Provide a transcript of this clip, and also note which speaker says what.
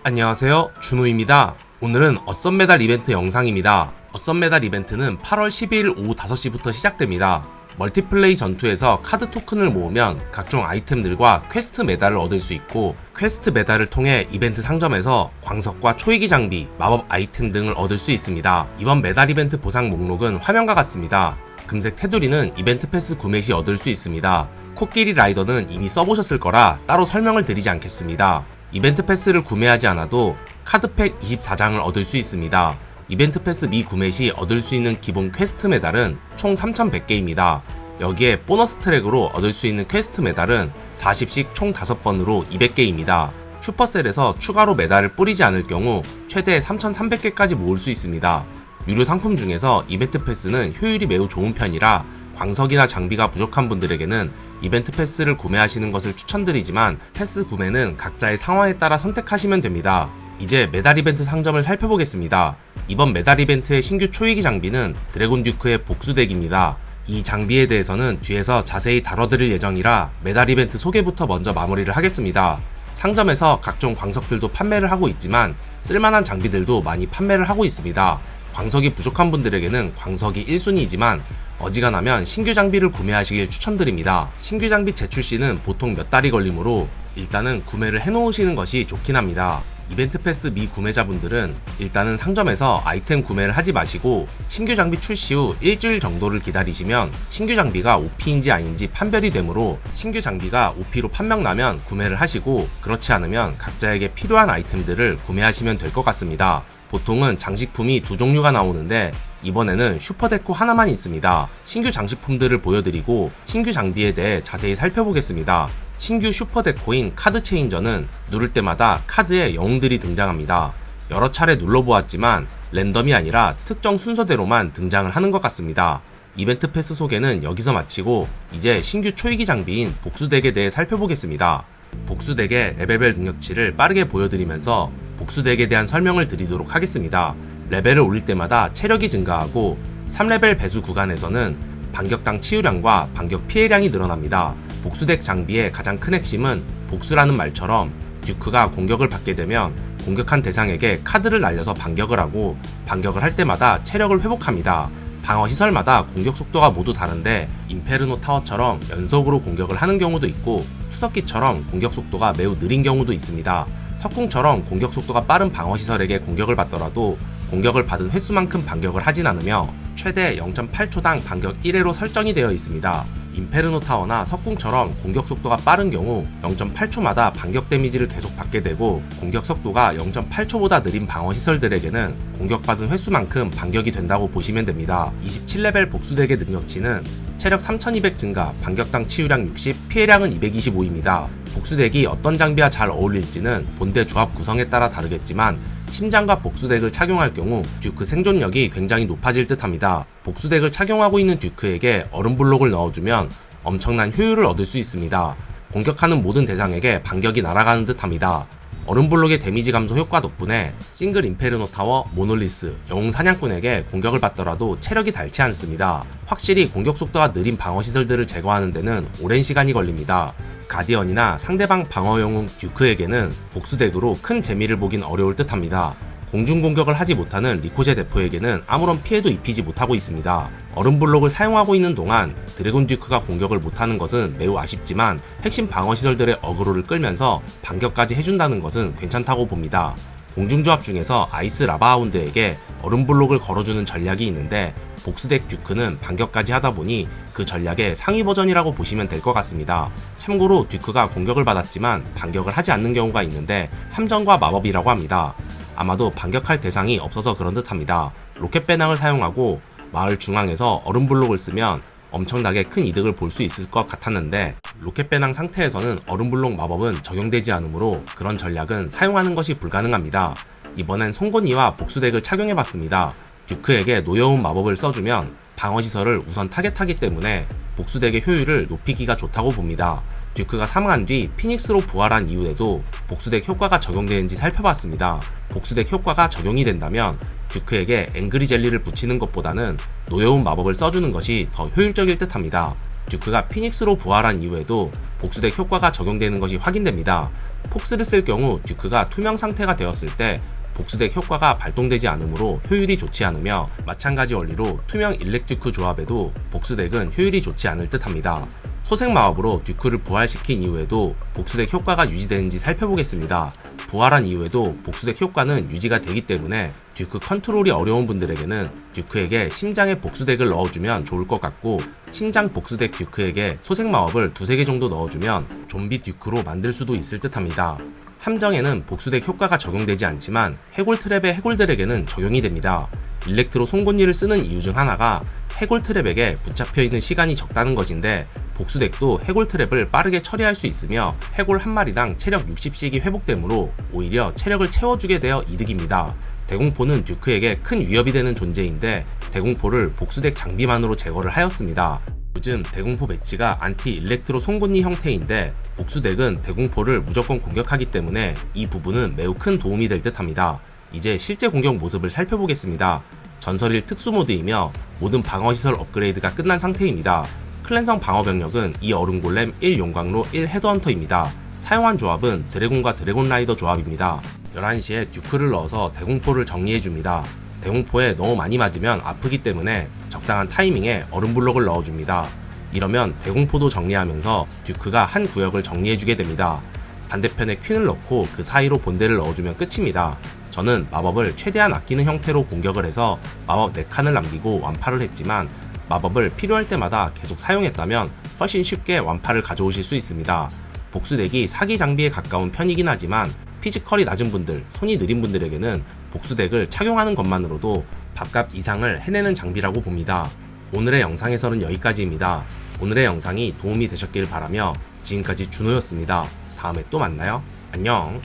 Speaker 1: 안녕하세요, 준호입니다. 오늘은 어썸 메달 이벤트 영상입니다. 어썸 메달 이벤트는 8월 12일 오후 5시부터 시작됩니다. 멀티플레이 전투에서 카드 토큰을 모으면 각종 아이템들과 퀘스트 메달을 얻을 수 있고, 퀘스트 메달을 통해 이벤트 상점에서 광석과 초이기 장비, 마법 아이템 등을 얻을 수 있습니다. 이번 메달 이벤트 보상 목록은 화면과 같습니다. 금색 테두리는 이벤트 패스 구매 시 얻을 수 있습니다. 코끼리 라이더는 이미 써보셨을 거라 따로 설명을 드리지 않겠습니다. 이벤트 패스를 구매하지 않아도 카드팩 24장을 얻을 수 있습니다. 이벤트 패스 미구매 시 얻을 수 있는 기본 퀘스트 메달은 총 3100개입니다. 여기에 보너스 트랙으로 얻을 수 있는 퀘스트 메달은 40씩 총 5번으로 200개입니다. 슈퍼셀에서 추가로 메달을 뿌리지 않을 경우 최대 3300개까지 모을 수 있습니다. 유료 상품 중에서 이벤트 패스는 효율이 매우 좋은 편이라 광석이나 장비가 부족한 분들에게는 이벤트 패스를 구매하시는 것을 추천드리지만, 패스 구매는 각자의 상황에 따라 선택하시면 됩니다. 이제 메달 이벤트 상점을 살펴보겠습니다. 이번 메달 이벤트의 신규 초이기 장비는 드래곤 듀크의 복수덱입니다. 이 장비에 대해서는 뒤에서 자세히 다뤄드릴 예정이라 메달 이벤트 소개부터 먼저 마무리를 하겠습니다. 상점에서 각종 광석들도 판매를 하고 있지만 쓸만한 장비들도 많이 판매를 하고 있습니다. 광석이 부족한 분들에게는 광석이 1순위이지만 어지간하면 신규 장비를 구매하시길 추천드립니다. 신규 장비 재출시는 보통 몇 달이 걸리므로 일단은 구매를 해놓으시는 것이 좋긴 합니다. 이벤트 패스 미구매자분들은 일단은 상점에서 아이템 구매를 하지 마시고 신규 장비 출시 후 일주일 정도를 기다리시면 신규 장비가 OP인지 아닌지 판별이 되므로 신규 장비가 OP로 판명나면 구매를 하시고, 그렇지 않으면 각자에게 필요한 아이템들을 구매하시면 될 것 같습니다. 보통은 장식품이 두 종류가 나오는데 이번에는 슈퍼데코 하나만 있습니다. 신규 장식품들을 보여드리고 신규 장비에 대해 자세히 살펴보겠습니다. 신규 슈퍼데코인 카드 체인저는 누를 때마다 카드에 영웅들이 등장합니다. 여러 차례 눌러보았지만 랜덤이 아니라 특정 순서대로만 등장을 하는 것 같습니다. 이벤트 패스 소개는 여기서 마치고 이제 신규 초이기 장비인 복수덱에 대해 살펴보겠습니다. 복수덱의 레벨별 능력치를 빠르게 보여드리면서 복수덱에 대한 설명을 드리도록 하겠습니다. 레벨을 올릴 때마다 체력이 증가하고 3레벨 배수 구간에서는 반격당 치유량과 반격 피해량이 늘어납니다. 복수덱 장비의 가장 큰 핵심은 복수라는 말처럼 듀크가 공격을 받게 되면 공격한 대상에게 카드를 날려서 반격을 하고, 반격을 할 때마다 체력을 회복합니다. 방어 시설마다 공격 속도가 모두 다른데 인페르노 타워처럼 연속으로 공격을 하는 경우도 있고, 투석기처럼 공격 속도가 매우 느린 경우도 있습니다. 석궁처럼 공격 속도가 빠른 방어 시설에게 공격을 받더라도 공격을 받은 횟수만큼 반격을 하진 않으며 최대 0.8초당 반격 1회로 설정이 되어 있습니다. 인페르노 타워나 석궁처럼 공격 속도가 빠른 경우 0.8초마다 반격 데미지를 계속 받게 되고, 공격 속도가 0.8초보다 느린 방어 시설들에게는 공격받은 횟수만큼 반격이 된다고 보시면 됩니다. 27레벨 복수덱의 능력치는 체력 3200 증가, 반격당 치유량 60, 피해량은 225입니다. 복수덱이 어떤 장비와 잘 어울릴지는 본대 조합 구성에 따라 다르겠지만 심장과 복수덱을 착용할 경우 듀크 생존력이 굉장히 높아질 듯 합니다. 복수덱을 착용하고 있는 듀크에게 얼음블록을 넣어주면 엄청난 효율을 얻을 수 있습니다. 공격하는 모든 대상에게 반격이 날아가는 듯 합니다. 얼음블록의 데미지 감소 효과 덕분에 싱글 인페르노 타워, 모놀리스, 영웅 사냥꾼에게 공격을 받더라도 체력이 닳지 않습니다. 확실히 공격 속도가 느린 방어 시설들을 제거하는 데는 오랜 시간이 걸립니다. 가디언이나 상대방 방어 영웅 듀크에게는 복수덱으로 큰 재미를 보긴 어려울 듯 합니다. 공중 공격을 하지 못하는 리코제 대포에게는 아무런 피해도 입히지 못하고 있습니다. 얼음블록을 사용하고 있는 동안 드래곤 듀크가 공격을 못하는 것은 매우 아쉽지만 핵심 방어 시설들의 어그로를 끌면서 반격까지 해준다는 것은 괜찮다고 봅니다. 공중조합 중에서 아이스 라바하운드에게 얼음블록을 걸어주는 전략이 있는데 복수덱 듀크는 반격까지 하다보니 그 전략의 상위 버전이라고 보시면 될 것 같습니다. 참고로 듀크가 공격을 받았지만 반격을 하지 않는 경우가 있는데 함정과 마법이라고 합니다. 아마도 반격할 대상이 없어서 그런 듯 합니다. 로켓 배낭을 사용하고 마을 중앙에서 얼음블록을 쓰면 엄청나게 큰 이득을 볼 수 있을 것 같았는데 로켓 배낭 상태에서는 얼음블록 마법은 적용되지 않으므로 그런 전략은 사용하는 것이 불가능합니다. 이번엔 송곳니와 복수덱을 착용해봤습니다. 듀크에게 노여운 마법을 써주면 방어시설을 우선 타겟하기 때문에 복수덱의 효율을 높이기가 좋다고 봅니다. 듀크가 사망한 뒤 피닉스로 부활한 이후에도 복수덱 효과가 적용되는지 살펴봤습니다. 복수덱 효과가 적용이 된다면 듀크에게 앵그리 젤리를 붙이는 것보다는 노여운 마법을 써주는 것이 더 효율적일 듯 합니다. 듀크가 피닉스로 부활한 이후에도 복수덱 효과가 적용되는 것이 확인됩니다. 폭스를 쓸 경우 듀크가 투명 상태가 되었을 때 복수덱 효과가 발동되지 않으므로 효율이 좋지 않으며, 마찬가지 원리로 투명 일렉 듀크 조합에도 복수덱은 효율이 좋지 않을 듯 합니다. 소생 마법으로 듀크를 부활시킨 이후에도 복수덱 효과가 유지되는지 살펴보겠습니다. 부활한 이후에도 복수덱 효과는 유지가 되기 때문에 듀크 컨트롤이 어려운 분들에게는 듀크에게 심장에 복수덱을 넣어주면 좋을 것 같고, 심장 복수덱 듀크에게 소생 마법을 두세 개 정도 넣어주면 좀비 듀크로 만들 수도 있을 듯 합니다. 함정에는 복수덱 효과가 적용되지 않지만 해골 트랩의 해골들에게는 적용이 됩니다. 일렉트로 송곳니를 쓰는 이유 중 하나가 해골 트랩에게 붙잡혀있는 시간이 적다는 것인데, 복수덱도 해골 트랩을 빠르게 처리할 수 있으며 해골 한 마리당 체력 60씩이 회복되므로 오히려 체력을 채워주게 되어 이득입니다. 대공포는 듀크에게 큰 위협이 되는 존재인데 대공포를 복수덱 장비만으로 제거를 하였습니다. 요즘 대공포 배치가 안티 일렉트로 송곳니 형태인데 복수덱은 대공포를 무조건 공격하기 때문에 이 부분은 매우 큰 도움이 될 듯 합니다. 이제 실제 공격 모습을 살펴보겠습니다. 전설일 특수 모드이며 모든 방어시설 업그레이드가 끝난 상태입니다. 클랜성 방어 병력은 이 얼음골렘 1 용광로 1 헤드헌터입니다. 사용한 조합은 드래곤과 드래곤 라이더 조합입니다. 11시에 듀크를 넣어서 대공포를 정리해줍니다. 대공포에 너무 많이 맞으면 아프기 때문에 적당한 타이밍에 얼음블록을 넣어줍니다. 이러면 대공포도 정리하면서 듀크가 한 구역을 정리해주게 됩니다. 반대편에 퀸을 넣고 그 사이로 본대를 넣어주면 끝입니다. 저는 마법을 최대한 아끼는 형태로 공격을 해서 마법 4칸을 남기고 완파를 했지만, 마법을 필요할 때마다 계속 사용했다면 훨씬 쉽게 완파를 가져오실 수 있습니다. 복수덱이 사기 장비에 가까운 편이긴 하지만 피지컬이 낮은 분들, 손이 느린 분들에게는 복수덱을 착용하는 것만으로도 밥값 이상을 해내는 장비라고 봅니다. 오늘의 영상에서는 여기까지입니다. 오늘의 영상이 도움이 되셨길 바라며 지금까지 준호였습니다. 다음에 또 만나요. 안녕.